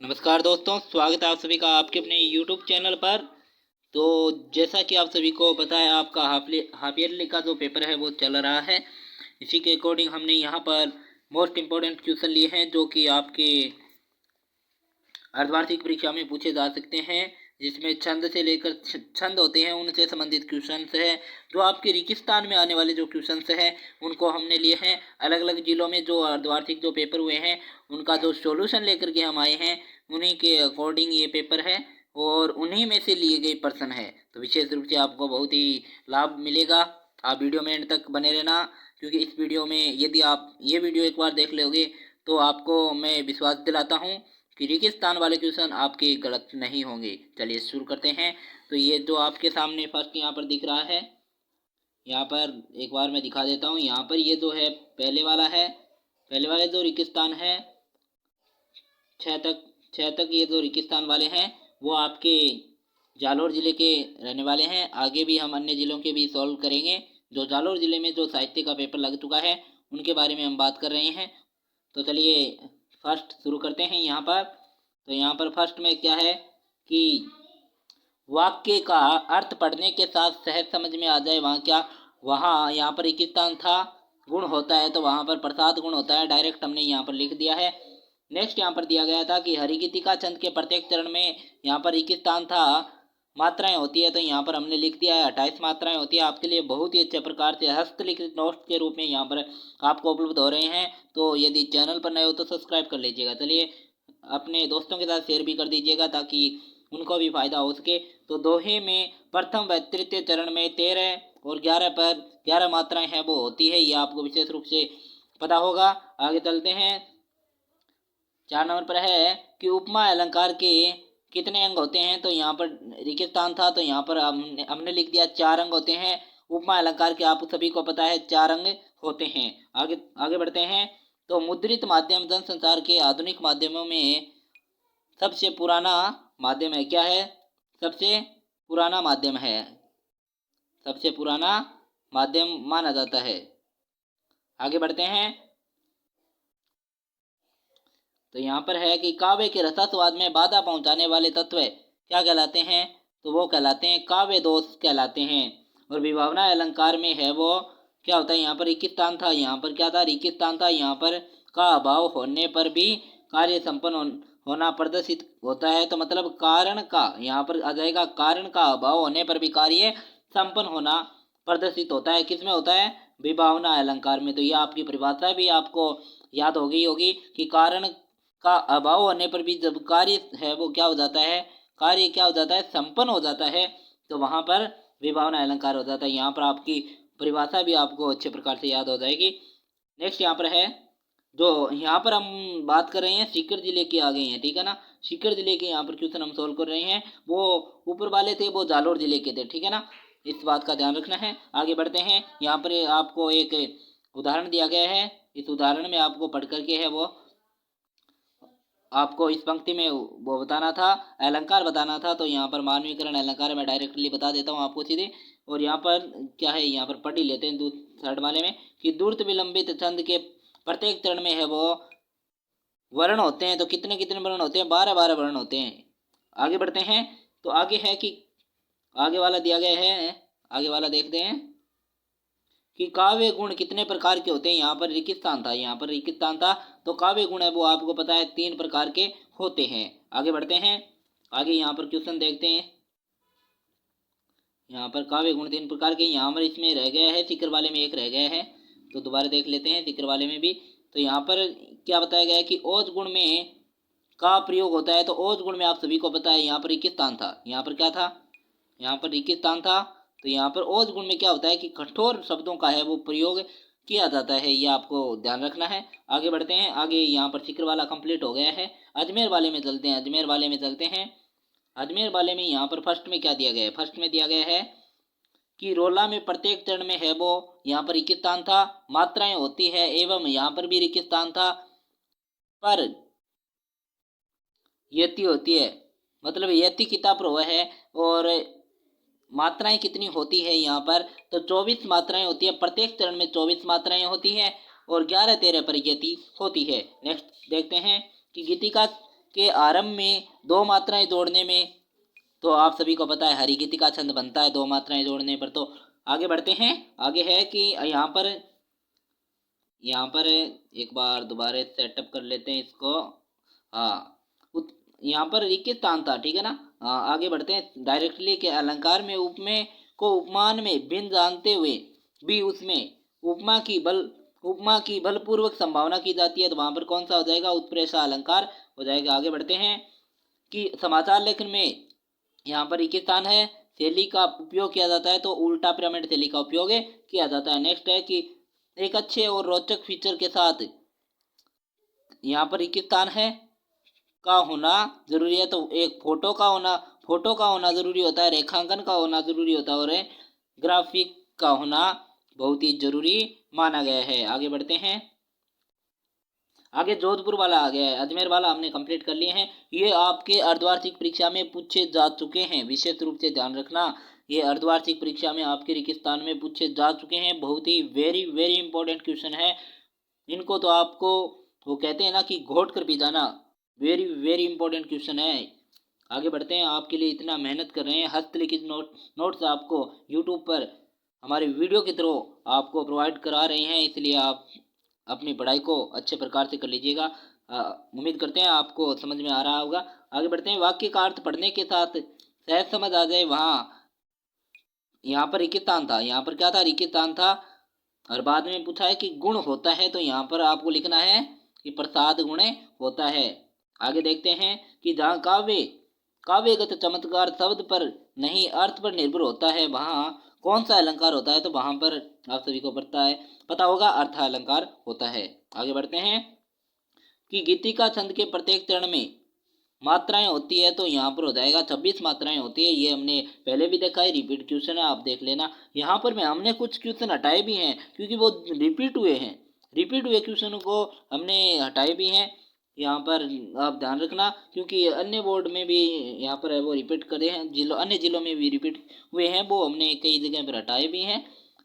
नमस्कार दोस्तों, स्वागत है आप सभी का आपके अपने यूट्यूब चैनल पर। तो जैसा कि आप सभी को पता है, आपका हाफ ईयरली का जो पेपर है वो चल रहा है। इसी के अकॉर्डिंग हमने यहाँ पर मोस्ट इम्पोर्टेंट क्वेश्चन लिए हैं जो कि आपके अर्धवार्षिक परीक्षा में पूछे जा सकते हैं, जिसमें छंद से लेकर छंद होते हैं उनसे संबंधित क्वेश्चंस है। जो आपके रेगिस्तान में आने वाले जो क्वेश्चंस हैं उनको हमने लिए हैं। अलग अलग जिलों में जो अर्धवार्षिक जो पेपर हुए हैं उनका जो सॉल्यूशन लेकर के हम आए हैं, उन्हीं के अकॉर्डिंग ये पेपर है और उन्हीं में से लिए गए प्रश्न है। तो विशेष रूप से आपको बहुत ही लाभ मिलेगा। आप वीडियो में एंड तक बने रहना, क्योंकि इस वीडियो में यदि आप ये वीडियो एक बार देख लोगे तो आपको मैं विश्वास दिलाता हूँ कि रेगिस्तान वाले क्वेश्चन आपके गलत नहीं होंगे। चलिए शुरू करते हैं। तो ये जो आपके सामने फर्स्ट यहाँ पर दिख रहा है, यहाँ पर एक बार मैं दिखा देता हूँ। यहाँ पर ये जो है पहले वाला है, पहले वाले जो रेगिस्तान है, छः तक ये जो रेगिस्तान वाले हैं वो आपके जालौर ज़िले के रहने वाले हैं। आगे भी हम अन्य ज़िलों के भी सॉल्व करेंगे। जो जालौर ज़िले में जो साहित्य का पेपर लग चुका है उनके बारे में हम बात कर रहे हैं। तो चलिए फर्स्ट शुरू करते हैं यहाँ पर। तो यहाँ पर फर्स्ट में क्या है कि वाक्य का अर्थ पढ़ने के साथ सहज समझ में आ जाए वहाँ क्या, वहाँ यहाँ पर एक स्थान था गुण होता है तो वहाँ पर प्रसाद गुण होता है, डायरेक्ट हमने यहाँ पर लिख दिया है। नेक्स्ट यहाँ पर दिया गया था कि हरिगीतिका छंद के प्रत्येक चरण में यहाँ पर एक स्थान था मात्राएं होती है, तो यहाँ पर हमने लिख दिया है 28 मात्राएं होती है। आपके लिए बहुत ही अच्छे प्रकार से हस्तलिखित नोट्स के रूप में यहाँ पर आपको उपलब्ध हो रहे हैं। तो यदि चैनल पर नए हो तो सब्सक्राइब कर लीजिएगा। चलिए अपने दोस्तों के साथ शेयर भी कर दीजिएगा ताकि उनको भी फायदा हो सके। तो दोहे में प्रथम व तृतीय चरण में 13 और 11 पर 11 मात्राएं हैं वो होती है, ये आपको विशेष रूप से पता होगा। आगे चलते हैं। 4 नंबर पर है कि उपमा अलंकार के कितने अंग होते हैं। तो यहाँ पर रेगिस्तान था तो यहाँ पर हमने लिख दिया 4 अंग होते हैं। उपमा अलंकार के आप सभी को पता है 4 अंग होते हैं। आगे आगे बढ़ते हैं। तो मुद्रित माध्यम जनसंचार के आधुनिक माध्यमों में सबसे पुराना माध्यम है, क्या है? सबसे पुराना माध्यम है, सबसे पुराना माध्यम माना जाता है। आगे बढ़ते हैं। तो यहाँ पर है कि काव्य के रसास्वाद में बाधा पहुंचाने वाले तत्व क्या कहलाते हैं। तो वो कहलाते हैं काव्य दोष कहलाते हैं। और विभावना अलंकार में है वो क्या होता है, यहाँ पर एक स्थान था, यहाँ पर क्या था, एक स्थान था। यहाँ पर का अभाव होने पर भी कार्य संपन्न होना प्रदर्शित होता है। तो मतलब कारण का यहाँ पर आ जाएगा, कारण का अभाव होने पर भी कार्य संपन्न होना प्रदर्शित होता है। किस में होता है? विभावना अलंकार में। तो यह आपकी परिभाषा भी आपको याद हो गई होगी कि कारण का अभाव होने पर भी जब कार्य है वो क्या हो जाता है, कार्य क्या हो जाता है, संपन्न हो जाता है, तो वहाँ पर विभावना अलंकार हो जाता है। यहाँ पर आपकी परिभाषा भी आपको अच्छे प्रकार से याद हो जाएगी। नेक्स्ट यहाँ पर है, जो यहाँ पर हम बात कर रहे हैं सीकर जिले के आ गए हैं, ठीक है ना। सीकर जिले के यहाँ पर क्वेश्चन हम सोल्व कर रहे हैं। वो ऊपर वाले थे वो जालौर जिले के थे, ठीक है ना, इस बात का ध्यान रखना है। आगे बढ़ते हैं। यहाँ पर आपको एक उदाहरण दिया गया है, इस उदाहरण में आपको पढ़ करके है वो आपको इस पंक्ति में वो बताना था, अलंकार बताना था। तो यहाँ पर मानवीकरण अलंकार मैं डायरेक्टली बता देता हूँ आपको सीधे। और यहाँ पर क्या है, यहाँ पर पढ़ ही लेते हैं थर्ड वाले में कि दूर्त विलंबित छंद के प्रत्येक चरण में है वो वर्ण होते हैं। तो कितने कितने वर्ण होते हैं? 12 वर्ण होते हैं। आगे बढ़ते हैं। तो आगे है कि आगे वाला दिया गया है, आगे वाला देखते हैं कि काव्य गुण कितने प्रकार के होते हैं। यहाँ पर रेगिस्तान था, यहाँ पर रेगिस्तान था, तो काव्य गुण है वो आपको पता है 3 प्रकार के होते हैं। आगे बढ़ते हैं। आगे यहाँ पर क्वेश्चन देखते हैं। यहाँ पर काव्य गुण 3 प्रकार के, यहाँ पर इसमें रह गया है, सीकर वाले में एक रह गया है, तो दोबारा देख लेते हैं सीकर वाले में भी। तो यहाँ पर क्या बताया गया है कि ओज गुण में का प्रयोग होता है। तो ओज गुण में आप सभी को पता है यहाँ पर रेगिस्तान था, यहाँ पर क्या था, यहाँ पर रेगिस्तान था। तो यहाँ पर ओज गुण में क्या होता है कि कठोर शब्दों का है वो प्रयोग किया जाता है, ये आपको ध्यान रखना है। आगे बढ़ते हैं। आगे यहाँ पर सीकर वाला कंप्लीट हो गया है। अजमेर वाले में चलते हैं, अजमेर वाले में चलते हैं। अजमेर वाले में यहाँ पर फर्स्ट में क्या दिया गया है, फर्स्ट में दिया गया है कि रोला में प्रत्येक चरण में है वो यहाँ पर रेगिस्तान था, मात्राएं होती है एवं यहाँ पर भी रेगिस्तान था, पर यति होती है, मतलब यति किताब प्रवाह है। और मात्राएं कितनी होती है यहाँ पर? तो 24 मात्राएं होती है, प्रत्येक चरण में 24 मात्राएं होती है और 11-13 पर यति होती है। नेक्स्ट देखते हैं कि गीतिका के आरंभ में दो मात्राएं जोड़ने में, तो आप सभी को पता है हरिगीति का छंद बनता है दो मात्राएं जोड़ने पर। तो आगे बढ़ते हैं। आगे है कि यहाँ पर एक बार दोबारा सेटअप कर लेते हैं इसको। हाँ, यहाँ पर रिक्तस्थान था, ठीक है ना। हाँ, आगे बढ़ते हैं डायरेक्टली के अलंकार में उपमेय को उपमान में भिन्न जानते हुए भी उसमें उपमा की बलपूर्वक संभावना की जाती है, तो वहां पर कौन सा हो जाएगा, उत्प्रेक्षा अलंकार हो जाएगा। आगे बढ़ते हैं कि समाचार लेखन में यहाँ पर रिक्तस्थान है, शैली का उपयोग किया जाता है, तो उल्टा पिरामिड शैली का उपयोग किया जाता है। नेक्स्ट है कि एक अच्छे और रोचक फीचर के साथ यहाँ पर रिक्तस्थान है का होना जरूरी है, तो एक फोटो का होना जरूरी होता है, रेखांकन का होना जरूरी होता है, और ग्राफिक का होना बहुत ही जरूरी माना गया है। आगे बढ़ते हैं। आगे जोधपुर वाला आ गया है, अजमेर वाला हमने कंप्लीट कर लिए हैं। ये आपके अर्धवार्षिक परीक्षा में पूछे जा चुके हैं, विशेष रूप से ध्यान रखना। ये अर्धवार्षिक परीक्षा में आपके रिक्तस्थान में पूछे जा चुके हैं, बहुत ही वेरी वेरी इंपॉर्टेंट क्वेश्चन है। इनको तो आपको वो कहते हैं ना कि घोट कर भी जाना, वेरी वेरी इंपॉर्टेंट क्वेश्चन है। आगे बढ़ते हैं। आपके लिए इतना मेहनत कर रहे हैं, हस्तलिखित नोट्स आपको यूट्यूब पर हमारे वीडियो के थ्रू आपको प्रोवाइड करा रहे हैं, इसलिए आप अपनी पढ़ाई को अच्छे प्रकार से कर लीजिएगा। उम्मीद करते हैं आपको समझ में आ रहा होगा। आगे बढ़ते हैं। वाक्य का अर्थ पढ़ने के साथ सहज समझ आ जाए, वहाँ यहाँ पर रिक्तस्थान था, यहाँ पर क्या था, रिक्तस्थान था। और बाद में पूछा है कि गुण होता है, तो यहाँ पर आपको लिखना है कि प्रसाद गुण होता है। आगे देखते हैं कि जहाँ काव्यगत चमत्कार शब्द पर नहीं अर्थ पर निर्भर होता है, वहाँ कौन सा अलंकार होता है, तो वहाँ पर आप सभी को पता होगा अर्थ अलंकार होता है। आगे बढ़ते हैं कि गीतिका छंद के प्रत्येक चरण में मात्राएं होती है, तो यहाँ पर हो जाएगा 26 मात्राएं होती है। ये हमने पहले भी देखा है, रिपीट क्वेश्चन है, आप देख लेना। यहाँ पर हमने कुछ क्वेश्चन हटाए भी हैं क्योंकि वो रिपीट हुए क्वेश्चनों को हमने हटाए भी हैं। यहाँ पर आप ध्यान रखना, क्योंकि अन्य बोर्ड में भी यहाँ पर है वो रिपीट करे हैं, अन्य जिलों में भी रिपीट हुए हैं, वो हमने कई जगह पर हटाए भी हैं,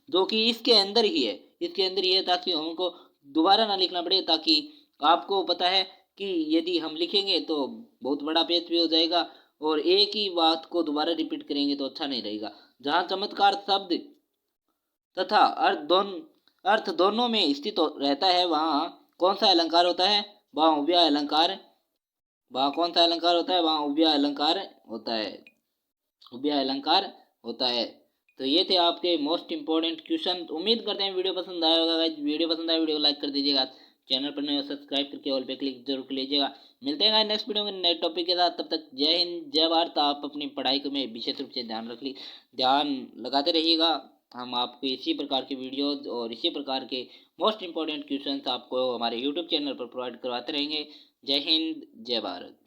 जो कि इसके अंदर ही है, ताकि हमको दोबारा ना लिखना पड़े, ताकि आपको पता है कि यदि हम लिखेंगे तो बहुत बड़ा पेज भी हो जाएगा, और एक ही बात को दोबारा रिपीट करेंगे तो अच्छा नहीं रहेगा। जहाँ चमत्कार शब्द तथा अर्थ दोनों में स्थित रहता है, वहाँ कौन सा अलंकार होता है, वहाँ उभय अलंकार। वहाँ कौन सा अलंकार होता है, वहाँ उभय अलंकार होता है। तो ये थे आपके मोस्ट इंपॉर्टेंट क्वेश्चन। उम्मीद करते हैं वीडियो पसंद आया होगा। वीडियो पसंद आया वीडियो को लाइक कर दीजिएगा, चैनल पर नए हो सब्सक्राइब करके ऑल पे क्लिक जरूर कर लीजिएगा। मिलते हैं नेक्स्ट वीडियो में नए टॉपिक के साथ, तब तक जय हिंद जय भारत। आप अपनी पढ़ाई को में विशेष रूप से ध्यान लगाते रहिएगा। हम आपको इसी प्रकार की वीडियोज और इसी प्रकार के मोस्ट इंपॉर्टेंट क्वेश्चन आपको हमारे यूट्यूब चैनल पर प्रोवाइड करवाते रहेंगे। जय हिंद जय भारत।